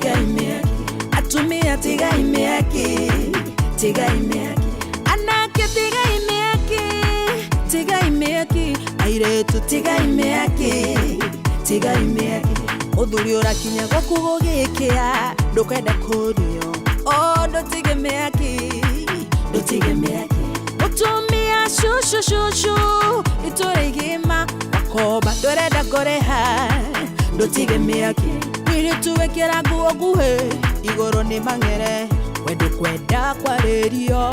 tiga imeaki atumia tiga imeaki anake tiga imeaki airetu tiga imeaki uthuri urakinya gwakugogekia ndukenda kurio ndotige meaki utumia shushu ituregima koba doreda goreha ndotige meaki wiri tuwekera nguo nguhe igoro ni mangere wedu kwenda kwa radio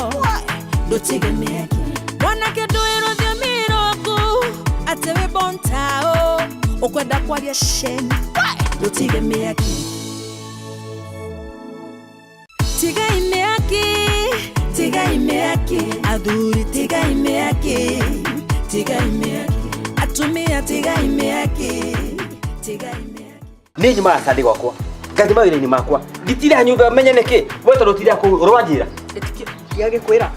ndotige meaki mwanake nduiro thio miroku atewe bontao ukwenda kwaria sheni ndotige meaki tiga imeaki adhuri tiga imeaki atumia tiga imeaki ni nyuma sadi gwakwa gathi mawira-ini makwa ngitira nyumba menye niki weto rutira ku rwanjira yage kwira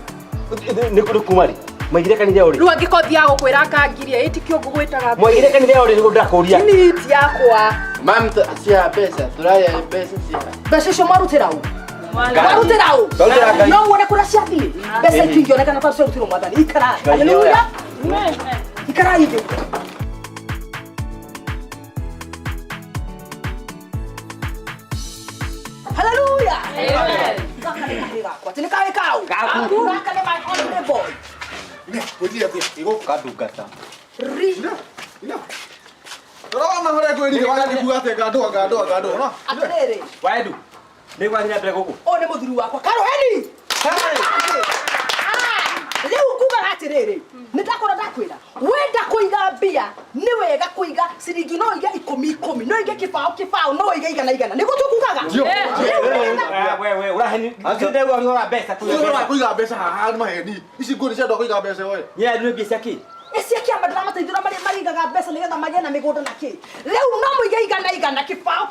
ni kumari mwigire kanithia uri ruangi kothi ya gukwira kangiria itikio ngugwitaga mwigire kanithia uri ndakuria ni ti yakwa mam cia pesa turaya pesa cia cio marutira u no wona kura ciathi pesa ikionekana pa cio rutiro mwathani ikara haleluya ikara hivi haleluya amen kwa tini kawe kau kane my honorable boy kudia iko kadugata ina Roma hore kweli wala kugate gado no atere waedu ni kwa hinya mbere guku o ne muthuru wakwa karoheni leo kuga hatiriri nitakora ndakwira wenda kuiga mbia ni wega kuiga ciringi no iga 10 no iga kibao no iga igana niko tukugaga we uraheni ngende gwa riora mbeca kuiga mbeca haha maheni ici nguri cia ndo kuiga mbeca we ye ni mbeca ki esi akia madara mateithura marigaga mbeca nigetha magena na migunda na ki leo no muiga igana kibao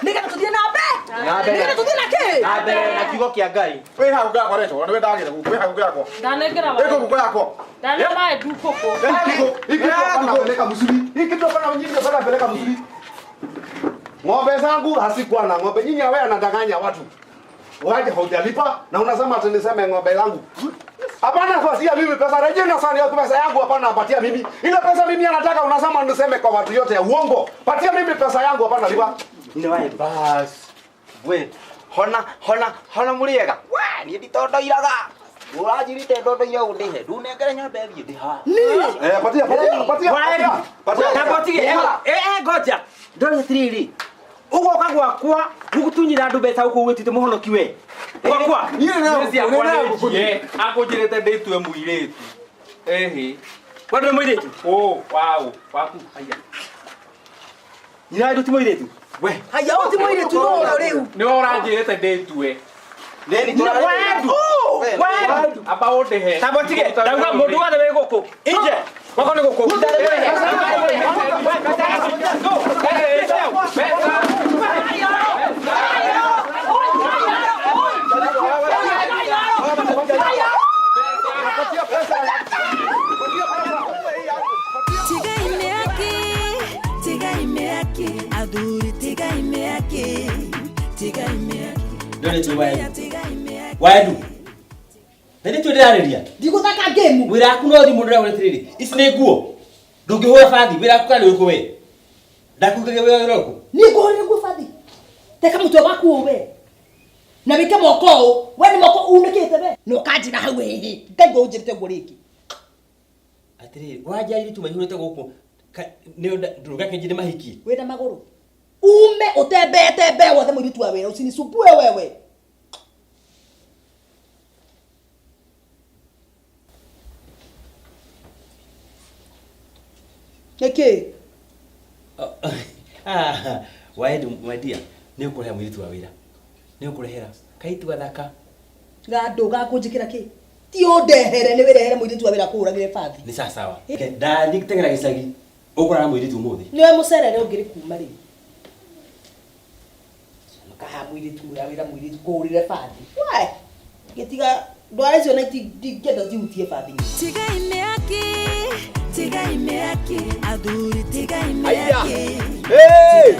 nigetha tuthie na mbe nigetha tuthie na ki na mbere na kigo kia ngai we hau ngakwa reto ni we ndagire we hau ngakwa ndanengera wa eko guko yako ndana nae dukoko ikipeleka musuri ikitoka nyinyi bana peleka musuri ng'ombe zangu hasikuwa na ng'ombe nyinyi wewe anadanganya watu waje hujalipa na unasema ati niseme ng'ombe langu hapana kwa mimi pesa rejea na sana yako pesa yangu hapana napatia mimi ile pesa mimi anataka unasema niseme kwa watu yote ya uongo patia mimi pesa yangu hapana lipa ni wae bas we hona muriega wa ni nditondo iraga urajirite ndondo ya undihe ndunengere nyambe thie ndiha patia patie goja ndore tiriri ugoka gwakwa gugutunyira ndu mbeca uko gwitite muhonoki we gwakwa akujirete nditwe muiretu ehe wande muiretu wow waku aya ina ndu ti muiretu we aya uti muiretu no riu ni oranjirete nditwe neni tora wadu about the head tabotige ndauga mundu wothe we guku inje wako ni guku tiga imeaki adhuri tiga imeaki ndone tu waedu nani tu ndariria ndiguthaka game wira aku no thimu ndira tiriri ici ni nguo ndungihura bathi wira aku kana uko we ndakugage we roko ni ngore nguo bathi teka mutwe waku we na wike moko we ni moko unikite we no kanjira hau hehe ngai unjirite nguriki atiri wajairi tu mahurete guku ni nduruga kinjine mahiki wena maguru ume utembete wothe muritu wa wera usinisumbue wewe Neke waedu mwadia ni ukureha muritu wa wera ni ukurehera kaitu gathaka gando gakunjikira ki ti ondehere ni wirehere muritu wa wera kuragire bathi ni sawa ndani gitengera gicagi ukura muritu muthi niwe mucerere ungiri kuma ri kaha muritu wa wera muritu kurire bathi we gitiga ndware cio na itingenda zihutie bathi tiga imeaki adhuri tiga imeaki hey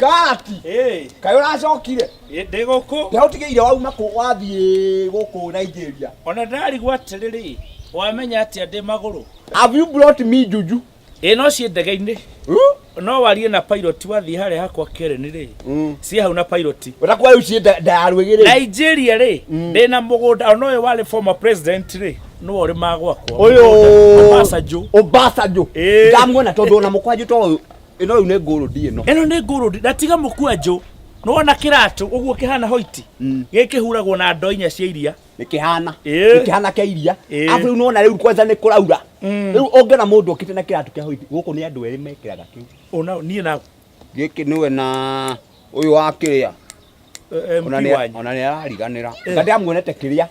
karati kayo racokire ndi guku ndehotigire wauma ku wathie guku Nigeria ona ndari gwatiriri wamenya atia ndi maguru. Have you brought me juju? No cie ndege-ini no warie na pilot wathie hare hakwa Keren ri si hau na pilot utakwa ucie ndarwigire Nigeria ri ndina mugunda ono yo wale former president ri no ori magwakwa uyu Obasanjo ndamwona tondu ona mukwanju to ino yu ne ngurudi ino ni ngurudi ndatiga mukwanju no ona kiratu uguo kihana hoiti giki huragwo na ndo inya cia iria nikihana ke iria afu riu nona riu kwanza ni kuraura riu ongena mundu okite na kiratu kia hoiti guku ni andu eri mekiraga kiu ona nie na giki niwe na uyu wa kiria ona ni arariganira ngandi amuonete kiria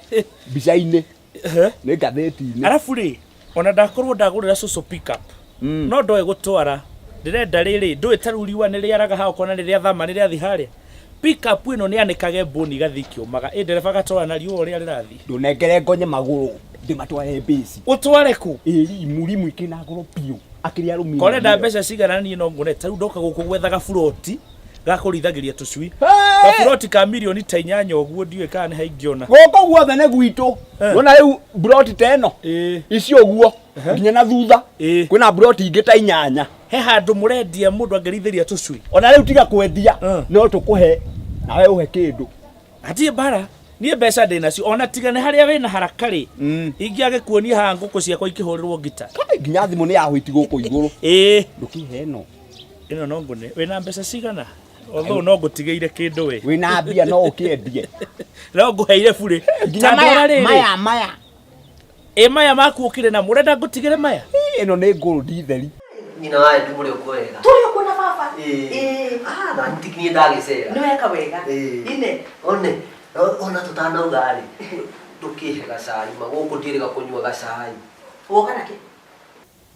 bica-ini ni ngatheti-ini arafu ri ona ndakorwo ndagurira social pickup no ndoe gutwara ndirenda riri ndui taruriwa ni riaraga ha ukona ni ria thama ni ria thi haria pickup ino ni anikage boni gathikio maga ndereba gatwara na riu ria rirathi ndunengere ngonye maguru ndimatware base utware ku murimu ikina ngoro piu akiria rumi kone nda mbeca cigana ni no ngune taru ndoka guku gwethaga buroti gakurithagiria tucui buroti ka milioni ta 8 oguo ndiwe kana ni haingiona goko guothe ne gwitu nona riu buroti teno ici oguo nginya na thutha kwina buroti ingi ta 8 he handu murendia mundu angerithiria tucui ona riu tiga kwendia no tukuhe nawe uhe kindu ati bara nie mbeca ndinacio ona tiga ni haria wina harakari ingiage kuonia ha nguku ciakwa ikihurirwo ngita nginya thimu ni yahuiti guku iguru ndukihe ino no ngune wina mbeca cigana although no ngutigeire kindu we wina mbia no ukiendie no nguheire bure nginya maya maya makuukire na murenda ngutigire maya ino ni nguru nditheri nyina wae ndumuri ukwega tuyo kuna baba na ntikinie ndagicera no weka wega ine one ona tutanauga ari tukihe gacai maguku ndiriga kunyua gacai woka nake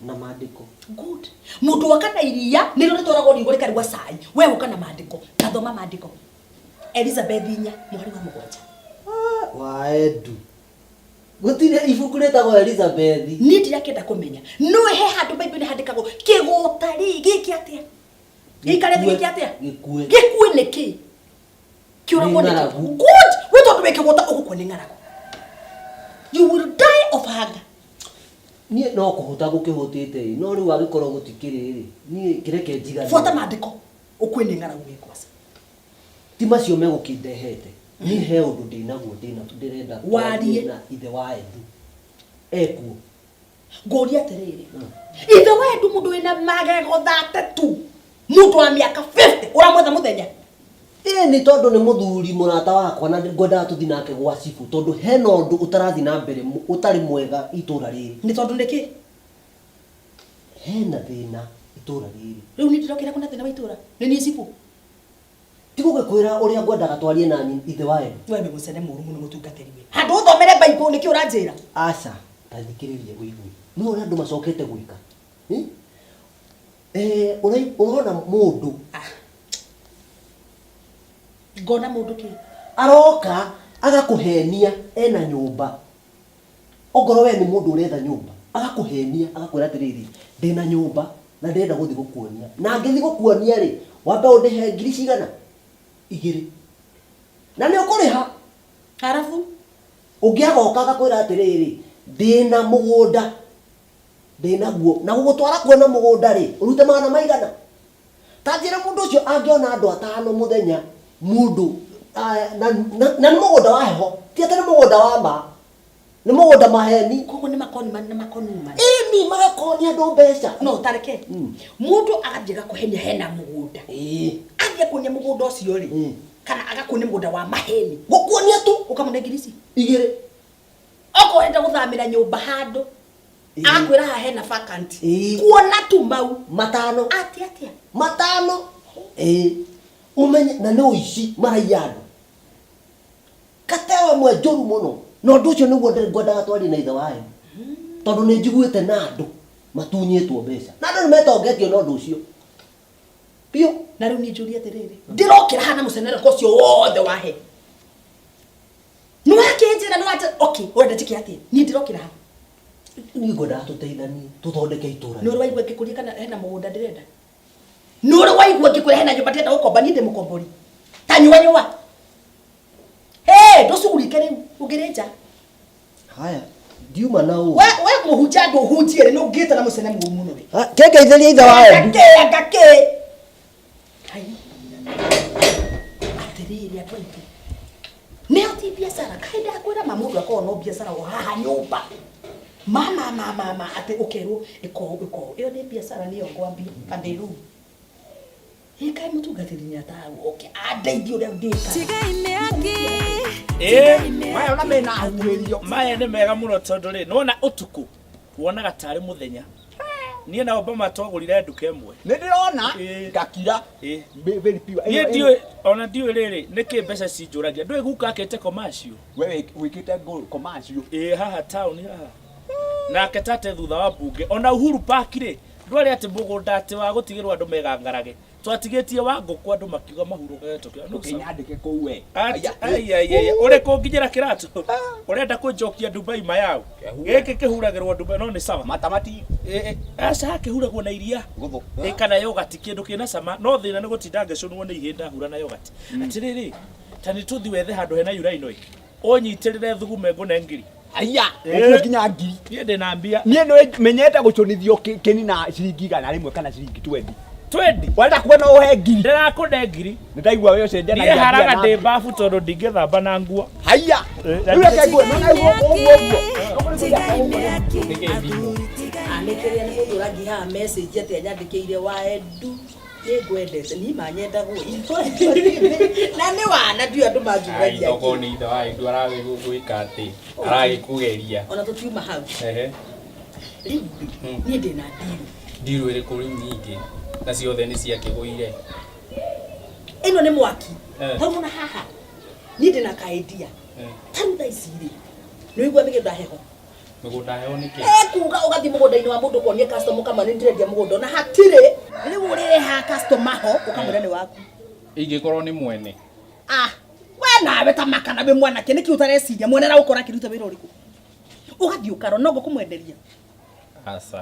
na maandiko good mundu wakana iria niro ritoragwo rigori karigwa cai we woka na maandiko kathoma maandiko Elizabeth inya mwari wa mugwanja waedu gutire ibuku retagwo Elizabeth ni ndira kenda kumenya no he handu Bible handikagwo kigutari giki atia ikare giki atia gikue niki kiura mone good we tondu wekiguta uguko ni ngarago you will die of hunger nie no kuhuta gukihutite no riu agikorwo gutikiriri nie kireke njigana fuata maandiko ukwe ni ngarago gikwaca ti macio megukindehete ni he undu ndinaguo ndirenda warie na ithe wa Edu ekuo ngoria atiriri ithe wa Edu mundu wina magego 32 mundu wa miaka 50 uramwetha muthenya ni tondu ni muthuri murata wakwa na ngwenda tuthi nake gwa cibu tondu hena undu utarathi na mbere utari mwega itura riri ni tondu niki hena thina itura riri riu ni ndirokira kuna thina wa itura ni ni cibu tiguge kwira uria ngwendaga twarie nani ithe wa Edu we ni mucene muru muno mutungatiri we handu uthomere Bible niki uranjira aca tathikiririe wigui ni uria andu macokete gwika urona mundu ngona mundu ki aroka agakuhenia ena nyumba ogoro we ni mundu uretha nyumba agakuhenia agakwira atiriri ndina nyumba na ndenda guthi gukuonia na ngithi gukuonia ri wambe undihe ngiri cigana 2 na ni ukuriha harafu ungiagoka agakwira atiriri ndina mugunda ndina guo na gugutwara kuona mugunda ri urute magana maigana tanjira mundu ucio angiona andu 5 muthenya mundu na ni mugunda wa heho ti ati ni mugunda wa ma ni mugunda maheni kogo ni makoni ma ni magakoni andu mbeca no tareke mundu agajiga kuhenia hena mugunda agia kunya mugunda ucio ri kana agakunia mugunda wa maheni gukuonia tu ukamune ngirisi 2 okwenda guthamira nyumba handu akwira ha hena vacant kuona tu mau 5 atia 5 umenye na no ici maraiano katewe mwe njuru muno no nducio niguo ngwendaga twari na ithe wae tondu ni njiguite na andu matunyitwo mbeca na andu nimetongetio no nducio pio na riu ni njuri atiriri ndirokira hana mucenere kocio wothe wahe no akinjira no ati okay urenda tiki atia ni ndirokira ha ni ngwendaga tuteithanie tuthondeke itura no rwaigwe ngikuria kana hena mugunda ndirenda no rwaigwe waigua ngikure hena nyumba ndenda gukomba ni ndi mukombori tanywa ndũcugurike rĩu ũngĩrĩnja haya ndiuma na ũ we mũhunjia ndũhunjie rĩ nĩũngĩte na mũcene mũru mũno we kĩngeithĩria ithe wayo ngakĩ atĩrĩrĩ andũ aitũ nĩyo ti biacara kaĩ ndakwĩra ma mũndũ akorwo no biacara o haha nyũmba mama atĩ ũkerwo ĩkorwo ĩyo nĩ biacara nĩyo ngwambia kandĩru Ika mutungatiri nyatagu okay andeithie uria ndika tigaine aki maya ona mena ahwerio maya nĩ mega mũno tondũ rĩ nona ũtukũ wonaga tarĩ mũthenya niĩ na Obama twagũrire nduka ĩmwe nĩ ndĩrona ngakira very pure niĩ ndiũĩ ona ndiũĩ rĩrĩ nĩkĩ mbeca cinjũragia ndũĩ guka akĩte commercial we wĩkĩte commercial haha town haha nake tate thutha wa mbunge ona Uhuru Park rĩ ndwari ati mũgũnda ati wa gũtigĩrwo andũ megangarage twatigetie wa ngũkũ andũ makiuga mahurũke tokio ndũkinyandĩke kũu we ore kũnginyĩra kĩratũ ũrenda kũnjokia Dubai mayau gĩkĩ kĩhuragĩrwo Dubai no nĩ sawa matamati aca kĩhuragwo na iria kana yogati kĩndũ kĩna cama no thĩna nĩ gũtinda ngĩcũnwo nĩ ihinda hura na yogati atĩrĩrĩ tani tũthi wethe handũ hena uraino ũnyitĩrĩre thugume ngũne ngiri aya ũkinya ngiri niĩ ndĩna mbia niĩ nĩ menyete gũconithio kĩni na ciringi 100 kana ciringi 20 wenda kuona uhe ngiri ndĩrakũne ngiri nĩndaigua we ũcenjia na haraga ndĩ bafu tondũ ndingĩthamba na nguo haya rĩu nguo no naiguo anĩkĩrĩa nĩ mũndũ ũrangi haha message atĩ anyandĩkĩire wa Edu nĩngwendete ni manyendagwo na nĩ wana ndiũ andũ manjuragia thoko nĩ ithe wa Edu aragĩgwĩka atĩ aragĩkũgeria ona tũtiuma hau rĩu niĩ ndĩna ndiru ĩrĩkũ rĩu nyingĩ na ciothe nĩ ciakĩgũire ĩno nĩ mwaki tondũ na haha niĩ ndĩna kaendia tarũ thaa ici rĩ nĩũigua mĩgũnda heho mĩgũnda heho nĩkĩ kuga ũgathiĩ mũgũnda-inĩ wa mũndũ kuonia customer kama nĩ ndĩrendia mũgũnda na hatirĩ rĩu ũrĩha customer ho ũkamwĩra nĩ waku ingĩkorwo nĩ mwene we nawe ta makana we mwanake nĩkĩ ũtareciria mwene na gũkora akĩruta wĩra ũrĩkũ ũgathiĩ ũkaro no ngũkũmwenderia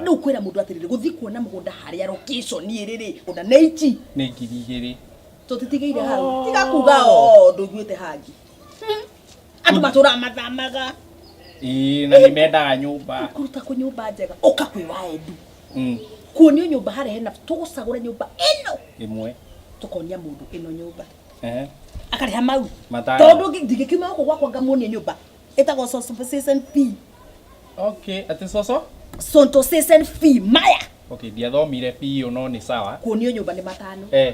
rĩu kwĩra mũndũ atĩrĩrĩ gũthiĩ kuona mũgũnda harĩa location ĩrĩ ũnda nĩ ici nĩ ngiri 2 tũtitigĩire hau tiga kuga ndũiguĩte hangi andũ matũra mathamaga na nĩ mendaga nyũmba kũruta kũ nyũmba njega ũka kwĩ wa Edu kuonio nyũmba harĩa hena tũgũcagũra nyũmba ĩno ĩmwe tũkonia mũndũ ĩno nyũmba akarĩha mau tondũ ndingĩkiuma gũkũ gwakwa ngamuonia nyũmba ĩtagwo association fee. Okay, ati soso association fee maya. Okay, ndiathomire fee no ni sawa. Kuonio nyũmba nĩ 5.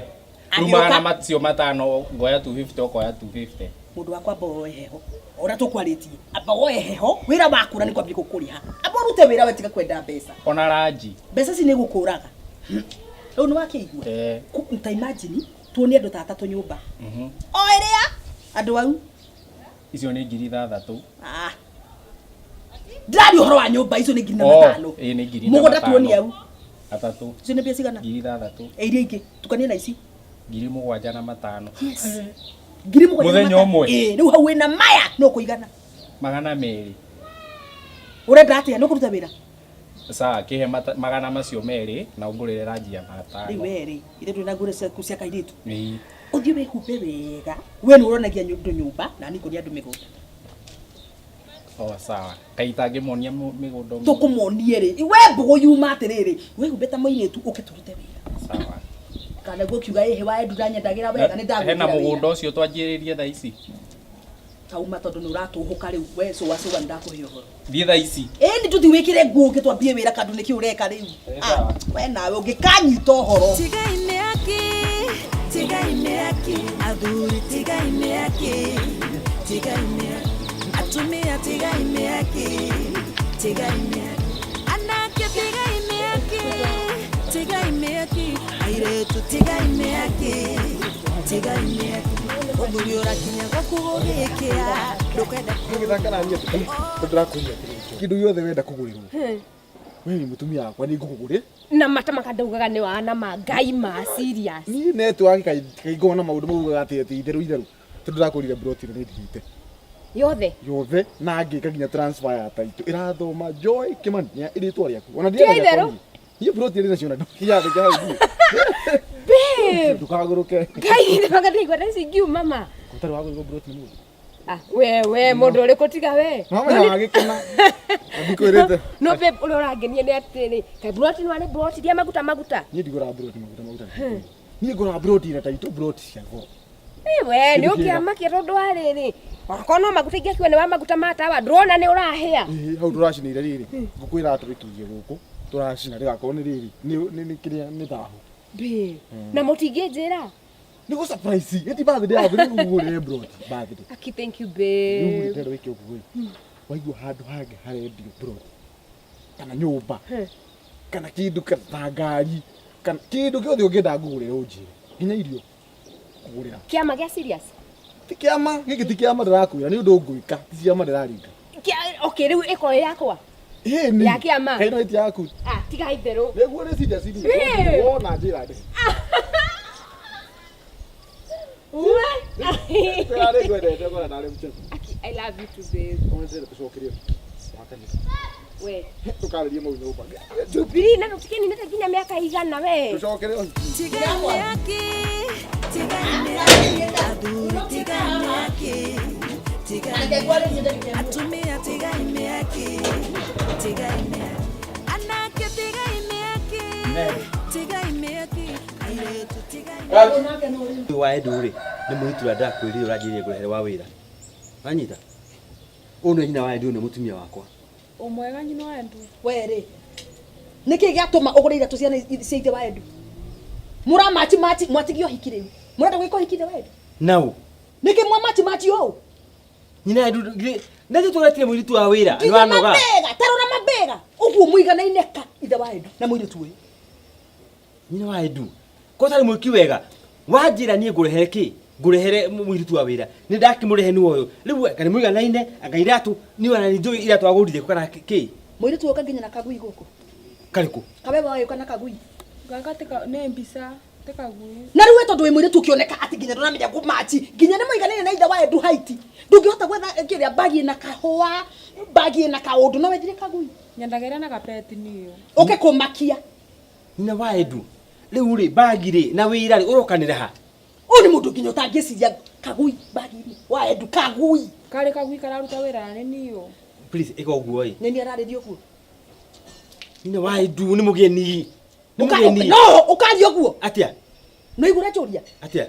Rumana macio 5 ngoya 250 okoya 250. Mundu wakwa boe heho. Ora tukwarĩtie. Aba woe heho, wĩra wakura nĩ kwambia gũkũrĩha. Aba rute wĩra we tiga kwenda mbeca. Ona ranji. Mbeca ci nĩ gũkũraga. Rĩu nĩ wakĩigua. Nta imagine tuonie andũ ta 3 nyũmba. O ĩrĩa andũ au icio nĩ 3,000. Ndari ũhoro wa nyũmba icio nĩ 5,000. Ĩ nĩ 3,000. Mũgũnda tuonie au. 3. Icio nĩ mbia cigana? 3,000. Iria ingĩ tukanie na ici 7,500. Yes. 7,500. Muthenya ũmwe. Rĩu hau wĩna maya no kũigana. 200. Ũrenda atĩa no kũruta wĩra? Sawa, kihe 200 macio merĩ na ngũrĩre ranji ya 500. Rĩu werĩ ire twĩna ngũrĩre cia kairĩtu. Ĩĩ. Ũthiĩ wĩhumbe wega. We nĩ ũronagia nyũmba na nĩ kũria andũ mĩgũnda. Sawa. Kaita ngĩmonia mĩgũnda. Tũkũmonie rĩ. We mbũgũ yuma atĩrĩrĩ. Wĩhumbe ta mũirĩtu ũke tũrute wĩra. Sawa. Kana gũkiuga ĩhĩ wa Edu ndanyendagĩra wega nĩ ndagũkĩra. Hena mũgũnda ũcio twanjĩrĩrie thaa ici. Tauma tondũ nĩ ũratũhũka rĩu we cũa ndakũhe ũhoro. Thiĩ thaa ici. Nĩ tũthi wĩkĩre nguo ũngĩ twambie wĩra kandu nĩkĩ ũreka rĩu. We nawe ũngĩkanyita ũhoro. Tigaine aki athuri tigaine aki atumia tigaine aki anake tigaine aki airetu tigaine aki ũthuri ũrakinya gũkũgũgĩkĩa ndũkenda kũgĩthangana niĩ ndĩrakũria kĩndũ gĩothe wenda kũgũrĩrwo we nĩ mũtumia wakwa nĩ ngũkũgũrĩ na mata makandaugaga nĩ wana ma ngai ma serious niĩ network kaingona na maũndũ maugaga atĩ itherũ tondũ ndĩrakũrire broti nĩ ndihite yothe na ngĩka nginya transfer ya taitũ ĩrathoma Joy Kimani ĩrĩtwa rĩaku ona ndiye itherũ niĩ broti rĩna ciona ndĩyathĩka hau Ndukaguruke. Ngai nĩ magatigwo raici ngiu mama. Gũtarĩ wa gũigo broti mũndũ. We mũndũ ũrĩkũ tiga we. Mama nĩ wagĩkena. Ndikwĩrĩte. No babe ũrĩa ũrangenia nĩ atĩrĩ. Kaĩ broti nĩ warĩ broti dia maguta. Niĩ ndigũra broti maguta. Niĩ ngũra broti na taito broti ciago. We nĩ ũkĩamakia tondũ wa rĩrĩ. Wakorwo no maguta ingĩakua nĩ wa maguta ma tawa ndũrona nĩ ũrahĩa. Hau tũracinĩire rĩrĩ. Ngũkũ ĩratũrĩkĩirie gũkũ. Tũracina rĩgakorwo nĩ rĩrĩ. Nĩ kĩrĩa nĩ thahu. Babe. Na mũtingĩnjĩra. Niko surprise. Eti birthday yaku nĩ ngugũrĩre broti birthday. Aki thank you babe. Nĩ ngũrĩte wĩke ũguo. Waigua handũ hangĩ harendio broti. Kana nyũmba. Kana kĩndũ ta ngari. Kana kĩndũ gĩothe ũngĩenda ngugũrĩre ũnjĩre. Nginya irio. Ngugũrĩra. Kĩama gĩa serious. Ti kĩama, gĩkĩ ti kĩama ndĩrakwĩra nĩ ũndũ ngwĩka. Ti ciama ndĩraringa. Okay rĩu ĩko yakwa. Ni. Ya kĩama. Kaino ĩti yaku. Tiga itherũ. Nĩguo nĩ serious ni. Wona njĩra ndĩ. I love you too, babe. We. Tukarĩrie mau nyũmba. Jubiri na tukieni nete nginya mĩaka igana we. Tucokere. Wa ndũrĩ nĩ mũhitura ndakwĩrire ũranjĩrĩe ngũrehere wa wĩra. Wanyita. Ũno nyina wa ndũ nĩ mũtumia wakwa. Umwega nyina wa ndu. Were. Niki giatuma ugurira tuciana ciite wa ndu. Mura mati mwatigio hikire. Murenda gwiko hikire wa ndu. Nau. Niki mwa mati o. Nyina ndu nĩ tũretire mũiritu wa wĩra. Nĩ wanoga. Mabega, tarora mabega. Uguo muigana ineka ithe wa ndu na mũiritu ũyũ. Nyina wa ndu. Ko tarĩ mwiki wega. Wanjĩra niĩ ngũrehere kĩ? Ngũrehere mũiritu wa wĩra. Nĩ ndakĩmũrehe nĩ ũyũ. Rĩu kana mũiganaine akairatu nĩ wana nĩ njũĩ iratu agũrire kana kĩ? Mũiritu ũka nginya na kagui gũkũ. Karĩkũ? Kabe wa yuka na kagui. Gaka teka nĩ mbisa teka gui. Na rĩu tondũ wĩ mũiritu ũkĩoneka atĩ nginya ndũramenya kũmachi. Nginya nĩ mũiganaine na ithe wa ndu haiti. Ndũngĩhota gwetha kĩrĩa bagi na kahũa, bagi na kaũndũ no wethire kagui. Nyandagĩra na gapeti niyo. Ũke kũmakia. Nyina wa ndu. Rĩu rĩ bagi rĩ na wĩra rĩ ũrokanĩra ha? Ũyũ nĩ mũndũ nginya ũtangĩciria kagui bagi-inĩ wa ndu kagui. Karĩ kagui kararuta wĩra nĩ niyo. Please ĩka ũguo ĩ. Nĩ ararĩrio ũguo. Nyina wa ndu nĩ mũgeni. Nĩ mũgeni. No ũkaria ũguo. Atĩa? No igũra tũria. Atĩa?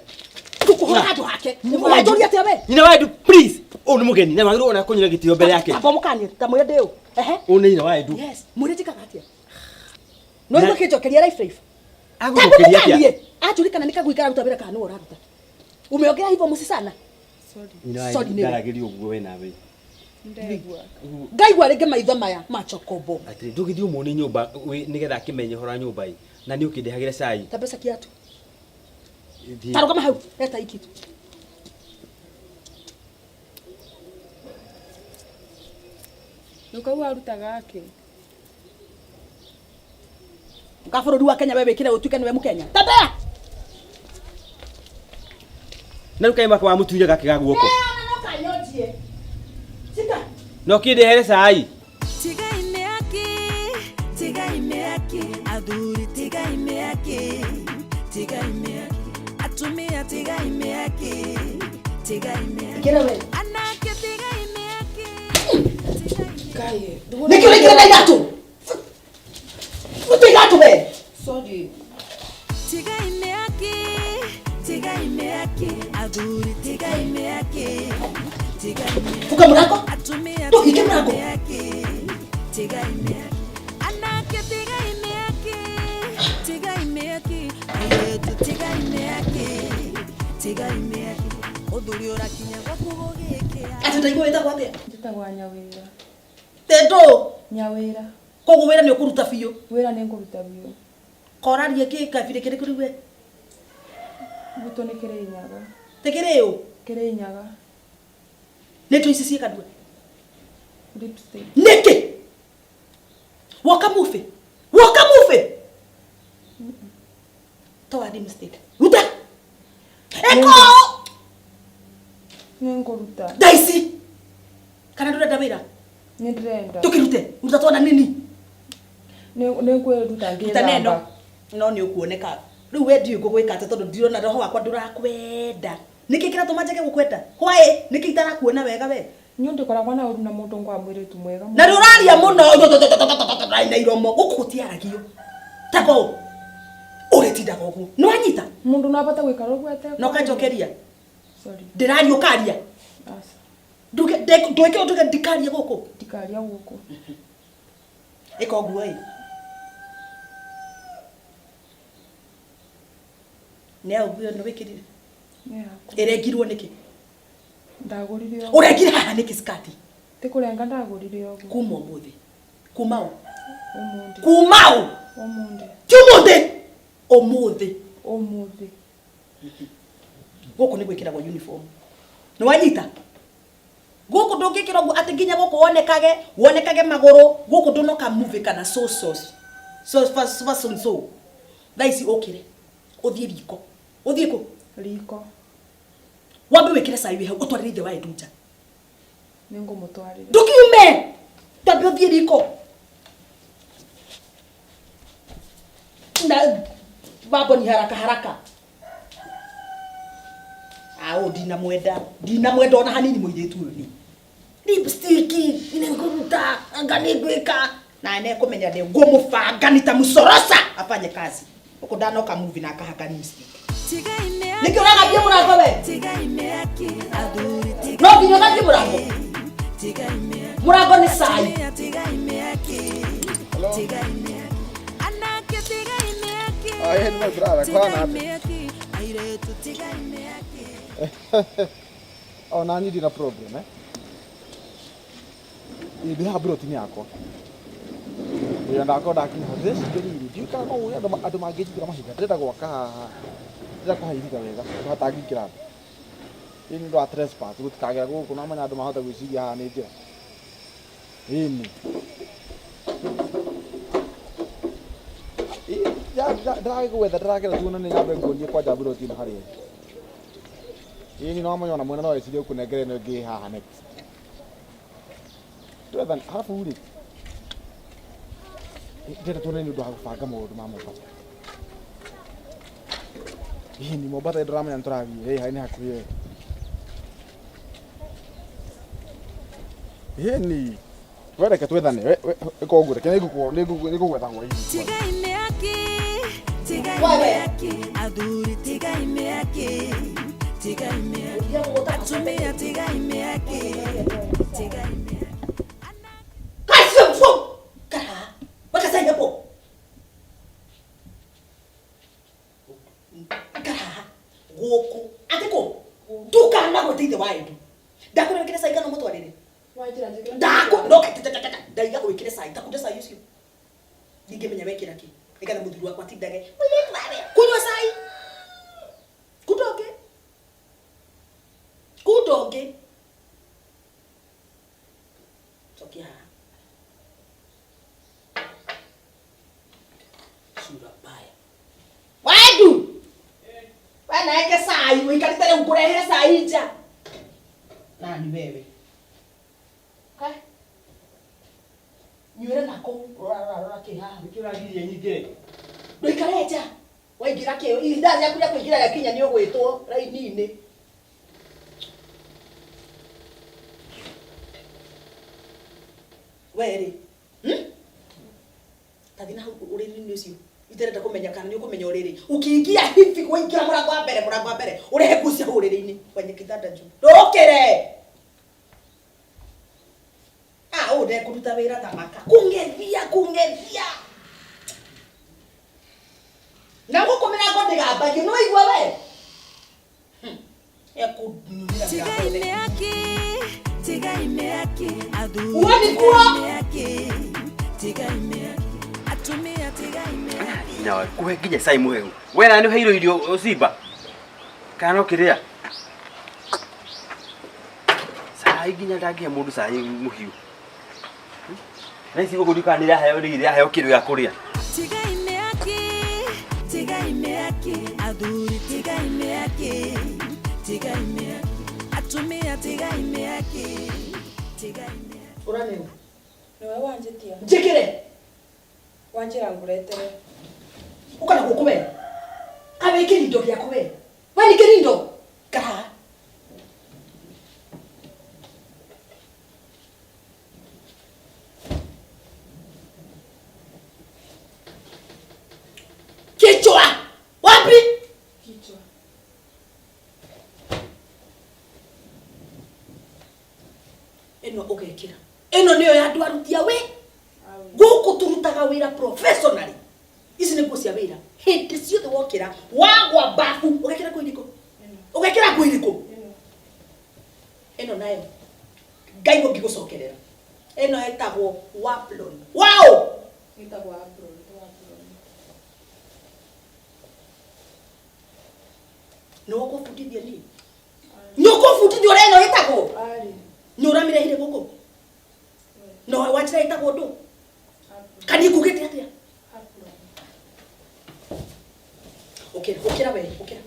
Tukũhora handũ hake. Nĩ tũria atĩa we? Nyina wa ndu please. Ũyũ nĩ mũgeni na wagĩrĩirwo ona kũnyira gĩtĩo mbere yake. Amba mũkanie ta mwĩra ndĩũ. Ehe. Ũyũ nĩ nyina wa ndu. Yes. Mwĩra njĩkaga atĩa? No igũra kĩnjokeria life. Agũcokeria atĩa? Aturikana nĩ kagui kararuta wĩra kana nĩ ũraruta. Umeongea hivyo musisana? Sorry. Ndaragĩrio ũguo we nawe. Ndegwa. Ngaigua rĩngĩ maitho maya machokobo. Atĩ ndũgĩthiĩ ũmũone nyũmba nĩgetha akĩmenye hora nyũmba ĩ. Na nĩ ũkĩndehagĩra cai. Ta pesa kiatu. Tarũgama hau. Eta ikitu. Nukau arutaga ake. Ngabũrũri wa Kenya wewe kile ũtuĩke niwe Mkenya. Tabea. Na rĩu kaĩ maka wa mũtuire gake ga guoko. No kanyojie. Sika. No kĩndehere cai. Tigaime aki, aduri tigaime aki, atumia tigaime aki, Kira we. anake tigaime aki. Kaye. Nikile kile gato. Uti gato we. Sorry. Tigaime aki, aduri tigaime aki, Fuka mlango. atumia Tuhike mlango. tigaime anake tigaime aki, ayetu tigaime aki, udhuri orakinya gwakugo gĩkĩa. Ati ndaigua wĩta gwake. Njĩtagwo Nyawĩra. Tendo. Nyawĩra. Koguo wĩra nĩ ũkũruta biũ. Wĩra nĩ ngũruta biũ. Koraria kabire kĩrĩ kũrĩ we. Gwitũ nĩ Kĩrĩnyaga. Tekĩrĩũ. Kĩrĩnyaga. Nĩ ici ciĩkandua. Lipstick. Nĩkĩ? Woka mufe. Tawadi mistake. Ruta. Eko. Nĩ ngũruta. Daisy. Kana ndũrenda wĩra? Nĩ ndĩrenda. Tũkĩrute. Ruta twana nini? Nĩ ngwĩruta ngĩthamba. Ruta neno. No nĩ ũkuoneka Riu we ndiu ngugwika ate tondu ndirona roho wakwa ndurakwenda. Niki kiratuma njage gukwenda? Why? Niki itarakuona wega we? Nyo ndikoragwa na uru na mundu ngwa mwiritu mwega. Na ruraria muno na iromo gukutiaragio. Tako. Uretinda gogu. No anyita. Mundu no abata gwikara ugu ate. No kanjokeria. Sorry. Ndirario karia. Asa. Nduke ndikaria guku. Ndikaria guku. Iko guoi. Nea uguo no wikirire. Yeah. Eregirwo niki? Ndagurire o. Uregire haha niki skati? Tikurenga ndagurire o. Kuma umuthi. Kumao. Umundi. Kumao. Umundi. Tumuthi. Umuthi. Umuthi. Guku ni gwikira gwa uniform. No wanyita? Guku ndungikira gwa ati nginya guku wonekage maguru, guku ndunoka movie kana so. Thaisi okire. Uthie riko. Uthie ku? Riko. Wambe wikire sai we utwarire ithe wa Edunja. Ningo mutwarire. Ndukiume. Tambe uthie riko. Na babo ni haraka. Ao dina mwenda ona hanini muiretu ni. Lipstick ine nguruta angani gwika na ane kumenya de ngomufanga nitamsorosa afanye kazi. Uko ndanoka movie na akahaga lipstick. Nikio na ngabia murago we. No binyo ngabia murago. Murago ni sai. Ai ni brava kwana. Oh nani dina problem Ibi ha bro tini yako. Ya ndako dakinya this gari dika ko ya adu mageji kama higa ndeta gwaka ndeta kwa higa wega twatagi kira ini ndo trespass gutikagira guku na manya adu mahota gwiciria ha ni njira ini ya ndage gwetha ndiragira tuona ni nyambe ngonie kwa jaburo tini hari ini no manya na mwena no ecirie kunengere no ngi haha next twetha halafu uri ndeta tuona ni ndo hakubanga maundu ma Mombasa ini Mombasa ndramenya nturathie hai ni hakuye ini wereke twethane ikongure kene nigugwetha gwa ini Tigaime aki aduri tigaime aki atumia tigaime aki Kasifo kara wakasanya po kara goku atiko duka na gotite waidu ndakuna wikire sai kana mutwarire Wajira njikira. ndako ndoka ndaiga wikire sai takude sai ucio ningemenya wekira ki ikana muthuru wakwa tindage kunywa sai kudoge tokia sura baya wadu wana yake sai wikalitele ukurehere sai nja nani wewe kai nywele nako rara kiha Nikira girie nyingire. ndikareja waigira kio indazi yakuja kuigira yakinya ni ogwitwo raini-ini weri tathina uriri-ini ucio iterenda kumenya kana ni ukumenya uriri ukiingia hivi kuingira murango wa mbere urehe kucia uriri-ini kwenye kitanda juu ndokere ude kuruta wira tamaka kungethia na gukumira ngo ndigambagio no igwa we tigaime aki aduri uoni kuo tigaime atumia tigaime aki na kuhe nginya sai muheu we na ni heiro irio usimba kana ukiria sai nginya ndagia mundu sai muhiu Nasi gukudika ni raha yori ria hayo kiru ya kuria tigaime aki aduri tigaime aki atumia tigaime aki urane Niwe wanjitia. njikire Wanjira nguretere. ukana gukume Kabe kirindo gya kuwe. Wani kirindo. Ka. Kichwa. Wapi? Kichwa. Eno ogekira. Eno niyo yandu arutia we. Guku turutaga wira professionally. Ici nĩ cia wĩra hĩndĩ ciothe wokĩra wagwa bafu ũgekĩra nguo irĩkũ ũgekĩra nguo irĩkũ ĩno nayo Ngai ũngĩgũcokerera ĩno ĩtagwo waplon wow Ĩtagwo apron. nĩ ũgũbundithia nĩ ũgũbundithia ũrĩa ĩno ĩtagwo nĩ ũramirehire gũkũ no wanjĩra ĩtagwo ndũ kani ngugĩte atĩa Ukira wewe, ukira.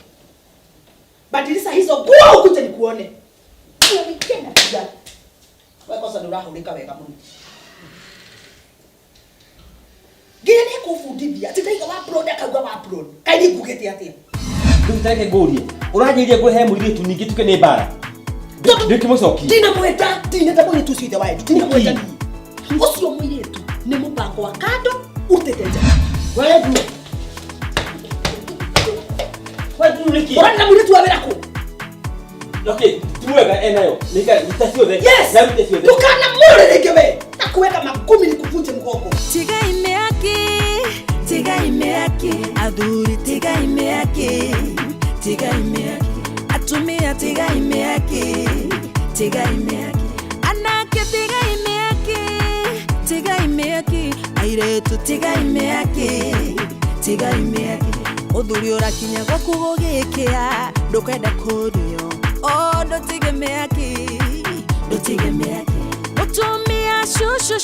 Badilisha hizo nguo ukuje nikuone. Unanikenda pia. Wewe kosa ndo rahulika wega muno. Gine kufundithia, titaiga wa upload akagwa wa upload. Kaini ngugete atia. Ndutake ngurie. Urajirie kuhe mũirĩtu ningĩ tuke nĩ bara. Ndikĩmũcokia. Tina mweta, tina taboni tucite wae. Tina mweta ni. Ucio mũirĩtu nĩ mũbango wa kando uteteja. Wewe tu. Wana mwiritu wa wera ku. Okay, tumweka enayo. Nika nitasiothe. Yes. Na nitasiothe. Tukana mure rikewe. Na kuweka makumi nikuvunje mgongo. Tiga imeaki. Tiga imeaki. Aduri tiga imeaki. Tiga imeaki. Atumia tiga imeaki. Tiga imeaki. Anake tiga imeaki. Tiga imeaki. Airetu tiga imeaki. Tiga imeaki. Udhuri urakinya gwaku gũgĩkĩa ndũkenda kũrio ndũtigemeaki ũtumia shushu